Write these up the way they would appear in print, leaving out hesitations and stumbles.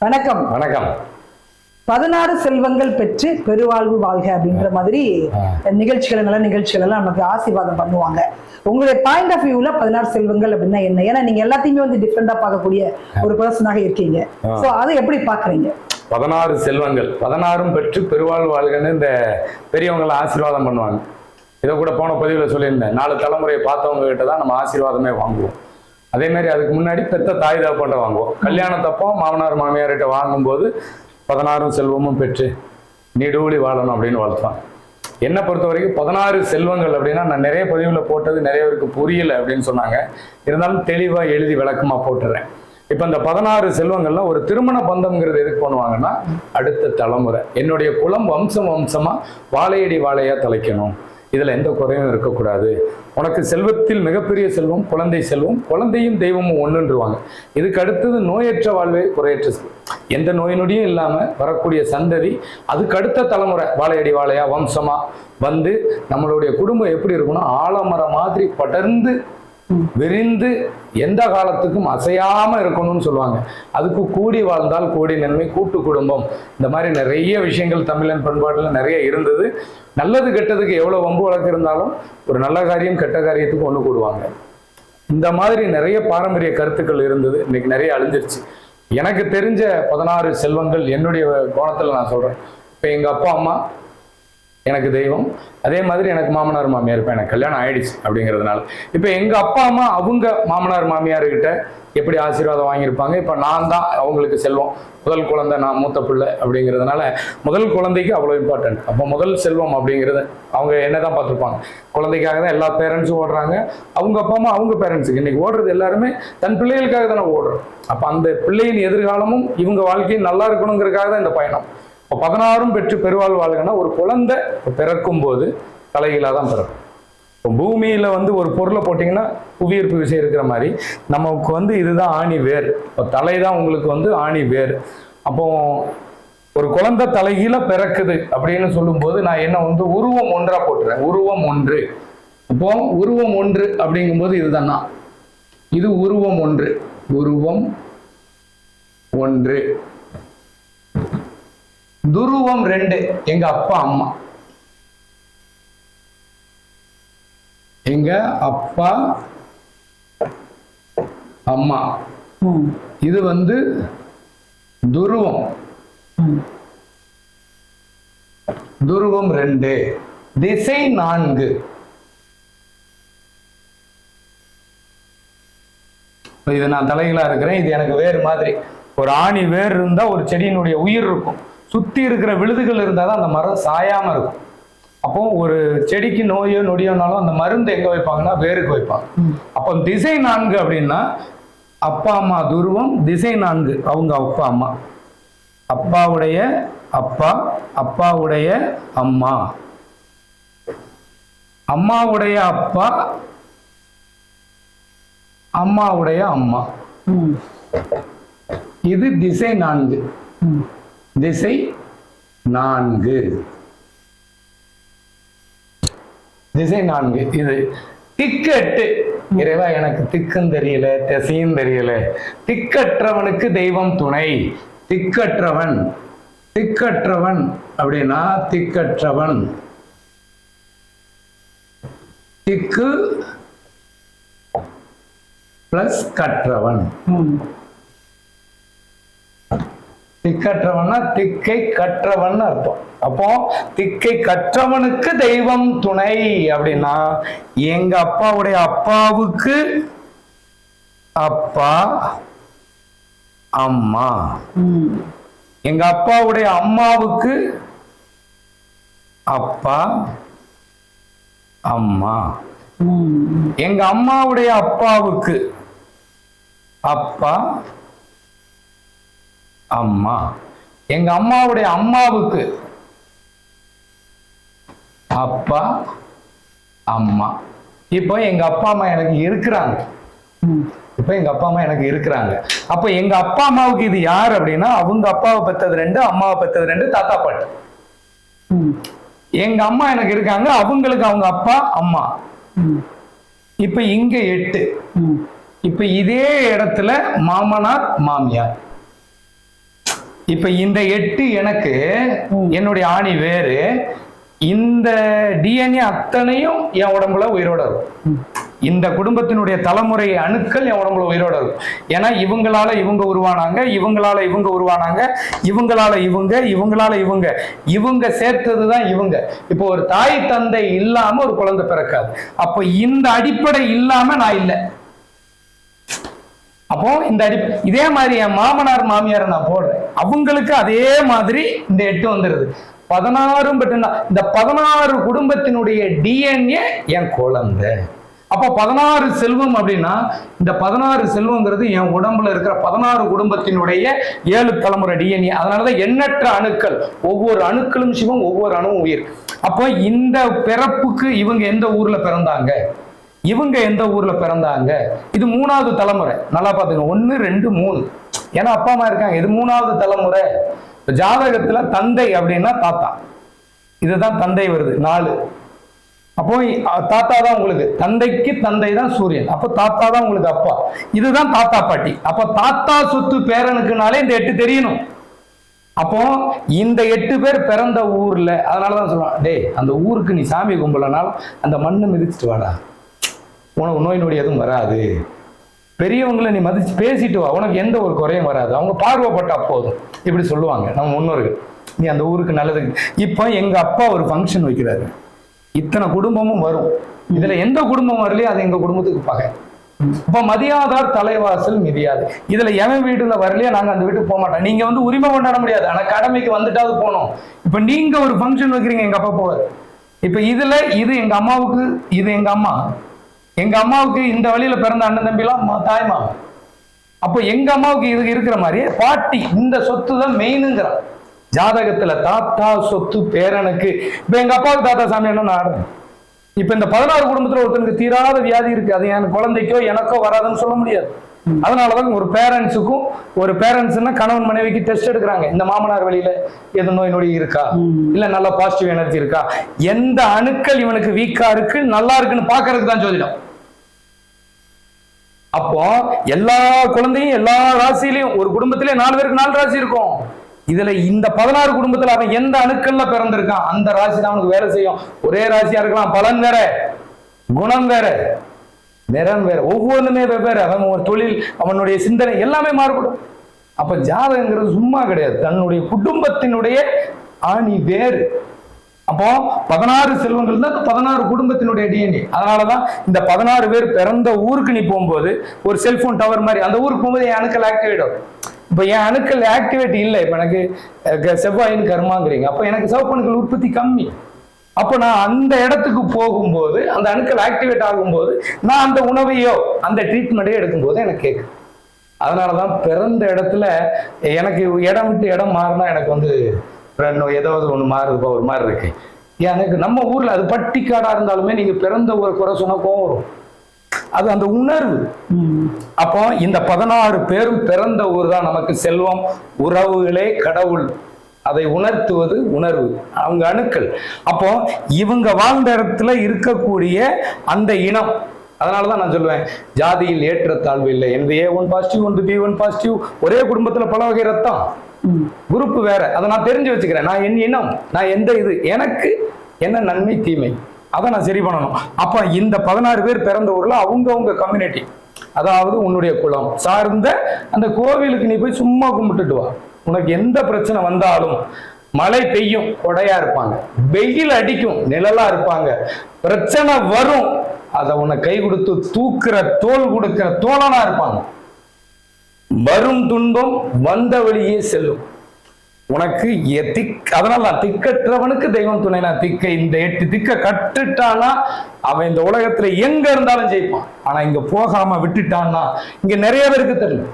வணக்கம். வணக்கம். 16 செல்வங்கள் பெற்று பெருவாழ்வு வாழ்க அப்படின்ற மாதிரி நிகழ்ச்சிகள், நல்ல நிகழ்ச்சிகள் எல்லாம் நமக்கு ஆசீர்வாதம் பண்ணுவாங்க. உங்களுடைய பாயிண்ட் ஆஃப் வியூல 16 செல்வங்கள் அப்படின்னா என்ன? ஏன்னா நீங்க எல்லாத்தையுமே வந்து டிஃப்ரெண்டா பார்க்கக்கூடிய ஒரு பர்சனாக இருக்கீங்க. சோ அதை எப்படி பாக்குறீங்க? 16 செல்வங்கள் 16 பெற்று பெருவாழ்வு வாழ்கன்னு இந்த பெரியவங்களை ஆசீர்வாதம் பண்ணுவாங்க. இதை கூட போன பதிவில் சொல்லியிருந்தேன். 4 தலைமுறையை பார்த்தவங்க கிட்ட தான் நம்ம ஆசீர்வாதமே வாங்குவோம். அதே மாதிரி அதுக்கு முன்னாடி பெத்த தாய் தகப்பன்ட்ட வாங்குவோம். கல்யாணத்தப்போ மாமனார் மாமியார்கிட்ட வாங்கும்போது 16 செல்வமும் பெற்று நீடூழி வாழணும் அப்படின்னு வாழ்த்துவாங்க. என்னை பொறுத்த வரைக்கும் 16 செல்வங்கள் அப்படின்னா, நான் நிறைய பதிவுல போட்டது நிறைய பேருக்கு புரியல அப்படின்னு சொன்னாங்க. இருந்தாலும் தெளிவா எழுதி விளக்கமா போட்டுறேன். இப்ப இந்த 16 செல்வங்கள்ல ஒரு திருமண பந்தம்ங்கிறது எதுக்கு பண்ணுவாங்கன்னா, அடுத்த தலைமுறை என்னுடைய குலம் வம்சமா வாழையடி வாழையா தலைக்கணும், இதுல எந்த குறையும் இருக்கக்கூடாது, உனக்கு செல்வத்தில் மிகப்பெரிய செல்வம் குழந்தை செல்வம், குழந்தையும் தெய்வமும் ஒன்றுருவாங்க. இதுக்கு அடுத்தது நோயற்ற வாழ்வே குறையற்ற செல்வம், எந்த நோய் நொடியும் இல்லாம வரக்கூடிய சந்ததி, அதுக்கு அடுத்த தலைமுறை வாழையடி வாழையா வம்சமா வந்து நம்மளுடைய குடும்பம் எப்படி இருக்கும்னா, ஆலமரம் மாதிரி படர்ந்து விரிந்து எந்த காலத்துக்கும் அசையாம இருக்கணும்னு சொல்லுவாங்க. அதுக்கு கூடி வாழ்ந்தால் கூடி நன்மை, கூட்டு குடும்பம், இந்த மாதிரி நிறைய விஷயங்கள் தமிழன் பண்பாட்டுல நிறைய இருந்தது. நல்லது கெட்டதுக்கு எவ்வளவு வம்பு வழக்கு இருந்தாலும் ஒரு நல்ல காரியம் கெட்ட காரியத்துக்கு ஒண்ணு கூடுவாங்க. இந்த மாதிரி நிறைய பாரம்பரிய கருத்துக்கள் இருந்தது. இன்னைக்கு நிறைய அழிஞ்சிருச்சு. எனக்கு தெரிஞ்ச 16 செல்வங்கள் என்னுடைய கோணத்துல நான் சொல்றேன். இப்ப எங்க அப்பா அம்மா எனக்கு தெய்வம், அதே மாதிரி எனக்கு மாமனார் மாமியார். இப்போ எனக்கு கல்யாணம் ஆயிடுச்சு அப்படிங்கிறதுனால இப்போ எங்க அப்பா அம்மா அவங்க மாமனார் மாமியார்கிட்ட எப்படி ஆசீர்வாதம் வாங்கியிருப்பாங்க. இப்போ நான் தான் அவங்களுக்கு செல்வம். முதல் குழந்தை, நான் மூத்த பிள்ளை அப்படிங்கிறதுனால முதல் குழந்தைக்கு அவ்வளோ இம்பார்ட்டன்ட். அப்போ முதல் செல்வம் அப்படிங்கிறது அவங்க என்னதான் பார்த்துருப்பாங்க. குழந்தைக்காக தான் எல்லா பேரண்ட்ஸும் ஓடுறாங்க. அவங்க அப்பா அம்மா அவங்க பேரண்ட்ஸுக்கு இன்னைக்கு ஓடுறது எல்லாருமே தன் பிள்ளைகளுக்காக தானே ஓடுறோம். அப்போ அந்த பிள்ளையின் எதிர்காலமும் இவங்க வாழ்க்கையும் நல்லா இருக்கணுங்கிறதுக்காக தான் இந்த பயணம். இப்போ 16 பெற்று பெருவாழ்வு வாழ்கன்னா, ஒரு குழந்தை பிறக்கும் போது தலைகீழாக தான் பிறக்கும். இப்போ பூமியில வந்து ஒரு பொருளை போட்டிங்கன்னா புவியீர்ப்பு விசை இருக்கிற மாதிரி நமக்கு வந்து இதுதான் ஆணி வேர். இப்போ தலை தான் உங்களுக்கு வந்து ஆணி வேர். அப்போ ஒரு குழந்தை தலைகீழ பிறக்குது அப்படின்னு சொல்லும்போது நான் என்ன வந்து உருவம் ஒன்றா போட்டுறேன். உருவம் ஒன்று. இப்போ உருவம் ஒன்று அப்படிங்கும்போது இதுதான் நான். இது உருவம் ஒன்று. உருவம் ஒன்று. துருவம் 2 எங்க அப்பா அம்மா. எங்க அப்பா அம்மா. இது வந்து துருவம். துருவம் 2. திசை 4. இது நான் தலைகளா இருக்கிறேன். இது எனக்கு வேறு மாதிரி. ஒரு ஆணி வேர் இருந்தா ஒரு செடியினுடைய உயிர் இருக்கும். சுத்தி இருக்கிற விழுதுகள் இருந்தாதான் அந்த மரம் சாயாம இருக்கும். அப்போ ஒரு செடிக்கு நோயோ நொடியோனாலும் அந்த மருந்து எங்க வைப்பாங்கன்னா வேருக்கு வைப்பாங்க. அப்போ திசை 4 அப்படின்னா அப்பா அம்மா துருவம், திசை 4 அவங்க அப்பா அம்மா. அப்பாவுடைய அப்பா, அப்பாவுடைய அம்மா, அம்மாவுடைய அப்பா, அம்மாவுடைய அம்மா. இது திசை 4. திசை 4. திசை 4. இது திக்கு 8. இறைவா எனக்கு திக்கும் தெரியல, திசையும் தெரியல. திக்கற்றவனுக்கு தெய்வம் துணை. திக்கற்றவன். திக்கற்றவன் அப்படின்னா திக்கற்றவன். திக்கு பிளஸ் கற்றவன். திக்கற்றவன்னா திக்கை கற்றவன் அர்த்தம். அப்போ திக்கை கற்றவனுக்கு தெய்வம் துணை அப்படின்னா எங்க அப்பாவுடைய அப்பாவுக்கு அப்பா அம்மா, எங்க அப்பாவுடைய அம்மாவுக்கு அப்பா அம்மா, எங்க அம்மாவுடைய அப்பாவுக்கு அப்பா அம்மா, எங்க அம்மாவுடைய அம்மாவுக்கு அப்பா அம்மா. இப்போ எங்க அப்பா அம்மா எனக்கு இருக்கிறாங்க. இப்ப எங்க அப்பா அம்மா எனக்கு இருக்கிறாங்க. அப்ப எங்க அப்பா அம்மாவுக்கு இது யார் அப்படின்னா, அவங்க அப்பாவை பெற்றது 2, அம்மாவை பெற்றது 2, தாத்தா பாட்டு. எங்க அம்மா எனக்கு இருக்காங்க, அவங்களுக்கு அவங்க அப்பா அம்மா. இப்ப இங்க 8. இப்ப இதே இடத்துல மாமனார் மாமியார். இப்ப இந்த 8 எனக்கு என்னுடைய ஆணி வேறு, இந்த டிஎன்ஏ அத்தனையும் என் உடம்புல உயிரோட இருக்கும். இந்த குடும்பத்தினுடைய தலைமுறை அணுக்கள் என் உடம்புல உயிரோட இருக்கும். ஏன்னா இவங்களால இவங்க உருவானாங்க, இவங்களால இவங்க உருவானாங்க, இவங்களால இவங்க, இவங்களால இவங்க, இவங்க சேர்த்ததுதான் இவங்க. இப்போ ஒரு தாய் தந்தை இல்லாம ஒரு குழந்தை பிறக்காது. அப்போ இந்த அடிப்படை இல்லாம நான் இல்லை. அப்போ இந்த இதே மாதிரி என் மாமனார் மாமியாரை நான் போடுறேன், அவங்களுக்கு அதே மாதிரி இந்த 8 வந்துடுது. 16 பெற்றுனா இந்த 16 குடும்பத்தினுடைய டிஎன்ஏ என் குழந்தை. அப்போ 16 செல்வம் அப்படின்னா இந்த 16 செல்வங்கிறது என் உடம்புல இருக்கிற 16 குடும்பத்தினுடைய 7 தலைமுறை டிஎன்ஏ. அதனாலதான் எண்ணற்ற அணுக்கள், ஒவ்வொரு அணுக்களும் சிவம், ஒவ்வொரு அணுவும் உயிர். அப்போ இந்த பிறப்புக்கு இவங்க எந்த ஊர்ல பிறந்தாங்க, இவங்க எந்த ஊர்ல பிறந்தாங்க, இது 3வது தலைமுறை. நல்லா பாத்துங்க, 1 2 3. ஏன்னா அப்பா அம்மா இருக்காங்க, இது 3வது தலைமுறை. ஜாதகத்துல தந்தை அப்படின்னா தாத்தா, இதுதான் தந்தை வருது 4. அப்போ தாத்தா தான் உங்களுக்கு, தந்தைக்கு தந்தை தான் சூரியன், அப்போ தாத்தா தான் உங்களுக்கு அப்பா, இதுதான் தாத்தா பாட்டி. அப்போ தாத்தா சொத்து பேரனுக்குனாலே இந்த 8 தெரியணும். அப்போ இந்த 8 பேர் பிறந்த ஊர்ல, அதனாலதான் சொல்லுவான், டேய் அந்த ஊருக்கு நீ சாமி கும்பலனாலும் அந்த மண்ணை மிதிச்சுட்டு வாடா, உனக்கு நோய் நொடி எதுவும் வராது. பெரியவங்களை நீ மதிச்சு பேசிட்டு வா, உனக்கு எந்த ஒரு குறையும் வராது, அவங்க பார்வைப்பட்ட போதும், இப்படி சொல்லுவாங்க நம்ம முன்னோர்கள். நீ அந்த ஊருக்கு நல்லது. இப்போ எங்க அப்பா ஒரு ஃபங்க்ஷன் வைக்கிறாரு, இத்தனை குடும்பமும் வரும், இதுல எந்த குடும்பம் வரலையோ அது எங்க குடும்பத்துக்கு பகை. இப்ப மதியாதார் தலைவாசல் மிதியாது. இதுல எவன் வீட்டுல வரலையோ நாங்க அந்த வீட்டுக்கு போக மாட்டோம். நீங்க வந்து உரிமை கொண்டாட முடியாது, ஆனா கடமைக்கு வந்துட்டாவது போனோம். இப்ப நீங்க ஒரு ஃபங்க்ஷன் வைக்கிறீங்க, எங்க அப்பா போவார். இப்ப இதுல இது எங்க அம்மாவுக்கு, இது எங்க அம்மா, எங்க அம்மாவுக்கு இந்த வழியில பிறந்த அண்ணன் தம்பிலாம் தாய்மா. அப்போ எங்க அம்மாவுக்கு இது இருக்கிற மாதிரி பாட்டி இந்த சொத்து தான் மெயினுங்கிறான் ஜாதகத்துல. தாத்தா சொத்து பேரனுக்கு. இப்ப எங்க அப்பாவுக்கு தாத்தா சாமி என்ன ஆடுறேன். இப்ப இந்த 16 குடும்பத்துல ஒருத்தனுக்கு தீராத வியாதி இருக்கு, அது என் குழந்தைக்கோ எனக்கோ வராதுன்னு சொல்ல முடியாது. அதனாலதான் ஒரு பேரண்ட்ஸுக்கும், ஒரு பேரண்ட்ஸ்னா கணவன் மனைவிக்கு டெஸ்ட் எடுக்கிறாங்க, இந்த மாமனார் வழியில எது நோய் நொடி இருக்கா, இல்ல நல்ல பாசிட்டிவ் எனர்ஜி இருக்கா, எந்த அணுக்கள் இவனுக்கு வீக்கா இருக்கு நல்லா இருக்குன்னு பாக்குறதுக்கு தான் ஜோதிடம். அப்போ எல்லா குழந்தையும் எல்லா ராசியிலையும், ஒரு குடும்பத்திலே 4 பேருக்கு 4 ராசி இருக்கும். இதுல இந்த 16 குடும்பத்துல அவன் எந்த அணுக்கள்ல பிறந்திருக்கான் அந்த ராசி தான் அவனுக்கு வேலை செய்யும். ஒரே ராசியா இருக்கலாம், பலன் வேற, குணம் வேற, நிறம் வேற, ஒவ்வொன்றுமே வெவ்வேறு. அவன் ஒரு தொழில், அவனுடைய சிந்தனை எல்லாமே மாறுபடும். அப்ப ஜாதகங்கிறது சும்மா கிடையாது, தன்னுடைய குடும்பத்தினுடைய ஆணி வேறு. அப்போ 16 செல்வங்கள் தான் 16 குடும்பத்தினுடைய டிஎன்ஏ. அதனாலதான் இந்த 16 பேர் பிறந்த ஊருக்கு நீ போகும்போது ஒரு செல்போன் டவர் மாதிரி அந்த ஊருக்கு போகும்போது என் அணுக்கள் ஆக்டிவேட் ஆகும். இப்ப என் அணுக்கள் ஆக்டிவேட் இல்லை, இப்ப எனக்கு செவ்வாயின் கர்மாங்கிறீங்க, அப்ப எனக்கு சிவப்பணுக்கள் உற்பத்தி கம்மி. அப்ப நான் அந்த இடத்துக்கு போகும்போது அந்த அணுக்கள் ஆக்டிவேட் ஆகும்போது நான் அந்த உணவையோ அந்த ட்ரீட்மெண்ட்டையோ எடுக்கும்போது எனக்கு கேட்குது. அதனாலதான் பிறந்த இடத்துல எனக்கு இடம் விட்டு இடம் மாறினா எனக்கு வந்து ஏதாவது ஒண்ணு மாறுதுப்பா, ஒரு மாதிரி இருக்கு. எனக்கு நம்ம ஊர்ல அது பட்டிக்காடா இருந்தாலுமே நீங்க பிறந்த ஒரு குறை சொன்னா கோவம் வரும், அது அந்த உணர்வு. அப்போ இந்த 16 பேரும் பிறந்த ஊர் தான் நமக்கு செல்வம், உறவுகளே கடவுள், அதை உணர்த்துவது உணர்வு, அவங்க அணுக்கள். அப்போ இவங்க வாழ்ந்த இடத்துல இருக்கக்கூடிய அந்த இனம். அதனாலதான் நான் சொல்லுவேன், ஜாதியில் ஏற்றத்தாழ்வு இல்லை. எந்த A1 பாசிட்டிவ், ஒன்று B1 பாசிட்டிவ், ஒரே குடும்பத்துல பல வகை ரத்தம், குரூப் வேற. அதை நான் தெரிஞ்சு வச்சுக்கிறேன். நான் என் இனம், நான் எந்த இது, எனக்கு என்ன நன்மை தீமை, அதை நான் சரி பண்ணணும். அப்ப இந்த 16 பேர் பிறந்த ஊர்ல அவங்கவுங்க கம்யூனிட்டி, அதாவது உன்னுடைய குலம் சார்ந்த அந்த கோவிலுக்கு நீ போய் சும்மா கும்பிட்டுட்டு வா. உனக்கு எந்த பிரச்சனை வந்தாலும், மழை பெய்யும் கொடையா இருப்பாங்க, வெயில் அடிக்கும் நிழலா இருப்பாங்க, பிரச்சனை வரும் அதை உன்னை கை கொடுத்து தூக்குற தோல் கொடுக்கிற தோழனா இருப்பாங்க. வரும் துன்பம் வந்த வழியே செல்லும். உனக்கு அதனால திக்கற்றவனுக்கு தெய்வம் துணை. நான் திக்க இந்த 8 திக்க கட்டுட்டானா அவன் இந்த உலகத்துல எங்க இருந்தாலும் ஜெயிப்பான். ஆனா இங்க போகாம விட்டுட்டான்னா, இங்க நிறைய பேருக்கு தெரியல,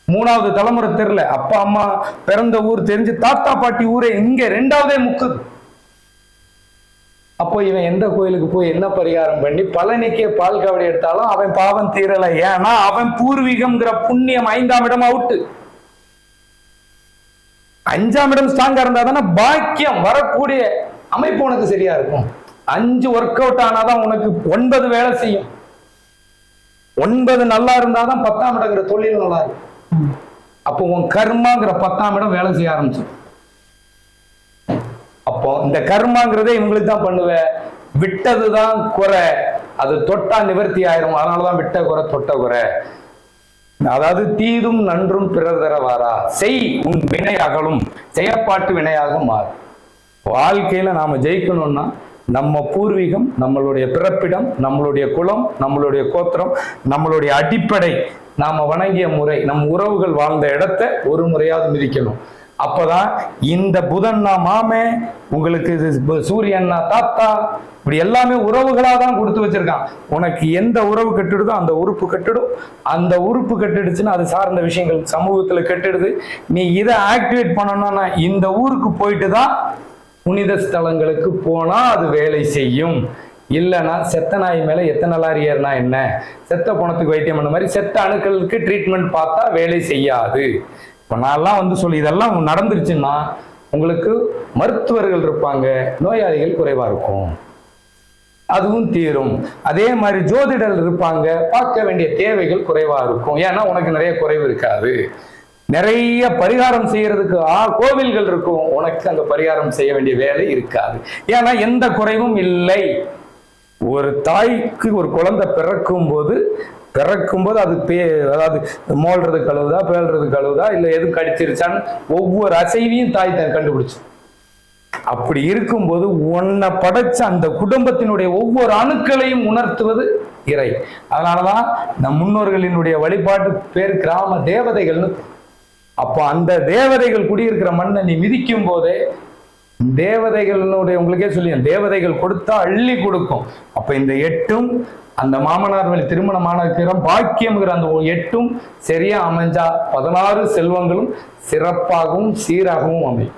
3வது தலைமுறை தெரியல, அப்பா அம்மா பிறந்த ஊர் தெரிஞ்சு தாத்தா பாட்டி ஊரே இங்க 2வதே முக்குது. அப்போ இவன் எந்த கோயிலுக்கு போய் என்ன பரிகாரம் பண்ணி பழனிக்கே பால் காவடி எடுத்தாலும் அவன் பாவம் தீரல. ஏன்னா அவன் பூர்வீகம்ங்கிற புண்ணியம் 5ஆம் இடம் அவுட்டு. 5ஆம் இடம் ஸ்ட்ராங்கா இருந்தா தானே பாக்கியம் வரக்கூடிய அமைப்பு உனக்கு சரியா இருக்கும். 5 ஒர்க் அவுட் ஆனாதான் உனக்கு 9 வேலை செய்யும். 9 நல்லா இருந்தாதான் 10ஆம் இடங்கிற தொழில் நல்லா இருக்கும். அப்போ உன் கர்மாங்கிற 10ஆம் இடம் வேலை செய்ய ஆரம்பிச்சு. அப்போ இந்த கர்மாங்கிறதே இவங்களுக்கு தான் பண்ணுவ. விட்டதுதான் குறை, அது தொட்டா நிவர்த்தி ஆயிரும். அதனாலதான் விட்ட குறை தொட்ட குறை. அதாவது தீதும் நன்றும் பிறர் தர வாரா, செய் உன் வினை அகலும், செயற்பாட்டு வினையாக மாறும். வாழ்க்கையில நாம ஜெயிக்கணும்னா நம்ம பூர்வீகம், நம்மளுடைய பிறப்பிடம், நம்மளுடைய குலம், நம்மளுடைய கோத்திரம், நம்மளுடைய அடிப்படை, நாம வணங்கிய முறை, நம் உறவுகள் வாழ்ந்த இடத்தை ஒரு முறையாவது மிதிக்கணும். அப்பதான் இந்த புதன்னா மாமே, உங்களுக்கு இது சூரியன்னா தாத்தா, இப்படி எல்லாமே உறவுகளா தான் கொடுத்து வச்சிருக்கான். உனக்கு எந்த உறவு கெட்டுடுதோ அந்த உறுப்பு கெட்டுடும். அந்த உறுப்பு கெட்டுடுச்சுன்னா அது சார்ந்த விஷயங்கள் சமூகத்துல கெட்டுடுது. நீ இதை ஆக்டிவேட் பண்ணணும்னா இந்த ஊருக்கு போயிட்டு தான் புனித ஸ்தலங்களுக்கு போனா அது வேலை செய்யும். இல்லைன்னா செத்த நாய் மேல எத்தனை லாரி ஏறினா என்ன, செத்த பணத்துக்கு வைத்தியம் பண்ண மாதிரி செத்த அணுக்களுக்கு ட்ரீட்மெண்ட் பார்த்தா வேலை செய்யாது. இப்போ நான்லாம் சொல்லி இதெல்லாம் நடந்துருச்சுன்னா உங்களுக்கு மருத்துவர்கள் இருப்பாங்க, நோயாளிகள் குறைவா இருக்கும், அதுவும் தீரும். அதே மாதிரி ஜோதிடர் இருப்பாங்க, பார்க்க வேண்டிய தேவைகள் குறைவா இருக்கும். ஏன்னா உனக்கு நிறைய குறைவு இருக்காது. நிறைய பரிகாரம் செய்யறதுக்கு கோவில்கள் இருக்கும், உனக்கு அங்க பரிகாரம் செய்ய வேண்டிய வேலை இருக்காது. ஏன்னா எந்த குறைவும் இல்லை. ஒரு தாய்க்கு ஒரு குழந்தை பிறக்கும் போது அது அதாவது மோல்றது கழுவுதா, பேழ்றது கழுவுதா, இல்ல எதுவும் கடிச்சிருச்சான்னு ஒவ்வொரு அசைவையும் தாய் தான் கண்டுபிடிச்சு. அப்படி இருக்கும்போது உன்னை படைச்ச அந்த குடும்பத்தினுடைய ஒவ்வொரு அணுக்களையும் உணர்த்துவது இறை. அதனாலதான் நம் முன்னோர்களினுடைய வழிபாட்டு பேர் கிராம தேவதைகள்னு. அப்போ அந்த தேவதைகள் குடியிருக்கிற மண்ணை நீ மிதிக்கும் போதே தேவதைகளுடைய, உங்களுக்கே சொல்லி தேவதைகள் கொடுத்தா அள்ளி கொடுக்கும். அப்ப இந்த 8ம் அந்த மாமனார் வழி திருமணமான பாக்கியம்ங்கிற அந்த 8ம் சரியா அமைஞ்சா 16 செல்வங்களும் சிறப்பாகவும் சீராகவும் அமையும்.